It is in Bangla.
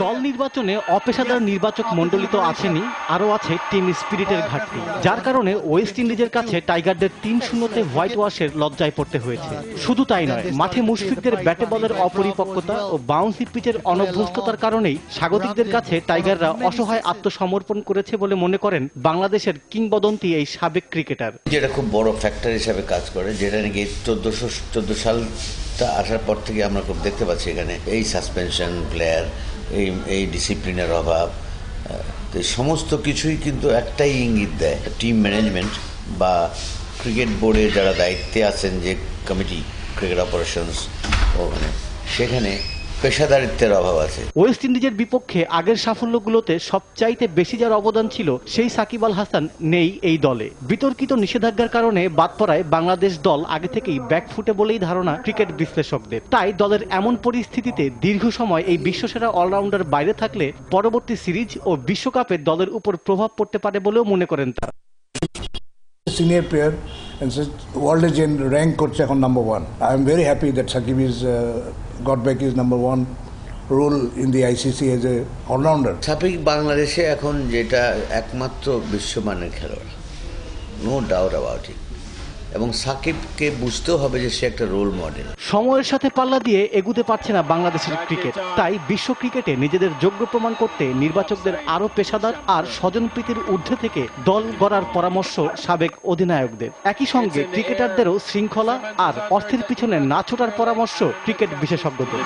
দল নির্বাচনে অপেশাদার নির্বাচক মণ্ডলী তো আছেনই, আরও আছে টিম স্পিরিটের ঘাটতি, যার কারণে ওয়েস্ট ইন্ডিজের কাছে টাইগারদের ৩-০-তে হোয়াইট ওয়াশের লজ্জায় পড়তে হয়েছে। শুধু তাই নয়, মাঠে মুশফিকদের ব্যাটে বলের অপরিপক্কতা ও বাউন্সি পিচের অনভ্যস্ততার কারণেই স্বাগতিকদের কাছে টাইগাররা অসহায় আত্মসমর্পণ করেছে বলে মনে করেন বাংলাদেশের কিংবদন্তি এই সাবেক ক্রিকেটার। যেটা খুব বড় ফ্যাক্টর হিসাবে কাজ করে, যেটা নাকি 1414 সালটা আসার পর থেকে আমরা খুব দেখতে পাচ্ছি এখানে এই সাসপেনশন, প্লেয়ার, এই ডিসিপ্লিনের অভাব, সমস্ত কিছুই কিন্তু একটাই ইঙ্গিত দেয়, টিম ম্যানেজমেন্ট বা ক্রিকেট বোর্ডে যারা দায়িত্বে আছেন, যে কমিটি ক্রিকেট অপারেশনস, ওখানে সেখানে পেশাদারিত্বের অভাব আছে। ওয়েস্ট ইন্ডিজের বিপক্ষে আগের সাফল্যগুলোতে সবচাইতে বেশি যার অবদান ছিল সেই সাকিব আল হাসান নেই এই দলে। বিতর্কিত নিষেধাজ্ঞার কারণে বাদ পড়ায় বাংলাদেশ দল আগে থেকেই ব্যাকফুটে বলেই ধারণা ক্রিকেট বিশ্লেষকদের। তাই দলের এমন পরিস্থিতিতে দীর্ঘ সময় এই বিশ্বসেরা অলরাউন্ডার বাইরে থাকলে পরবর্তী সিরিজ ও বিশ্বকাপে দলের উপর প্রভাব পড়তে পারে বলেও মনে করেন তারা। Senior player and world legend rank করছে এখন number 1. I am very happy that Sakib is got back his number 1 role in the ICC as a all-rounder. Shakib বাংলাদেশে এখন যেটা একমাত্র বিশ্বমানের খেলোয়াড়, নো ডাউট অ্যাবাউট ইট, এবং সাকিবকে বুঝতেও হবে যে সে একটা রোল মডেল। সময়ের সাথে পাল্লা দিয়ে এগুতে পারছে না বাংলাদেশের ক্রিকেট, তাই বিশ্ব ক্রিকেটে নিজেদের যোগ্য প্রমাণ করতে নির্বাচকদের আরও পেশাদার আর স্বজনপ্রীতির ঊর্ধ্বে থেকে দল গড়ার পরামর্শ সাবেক অধিনায়কদের। একই সঙ্গে ক্রিকেটারদেরও শৃঙ্খলা আর অর্থের পিছনে না ছোটার পরামর্শ ক্রিকেট বিশেষজ্ঞদের।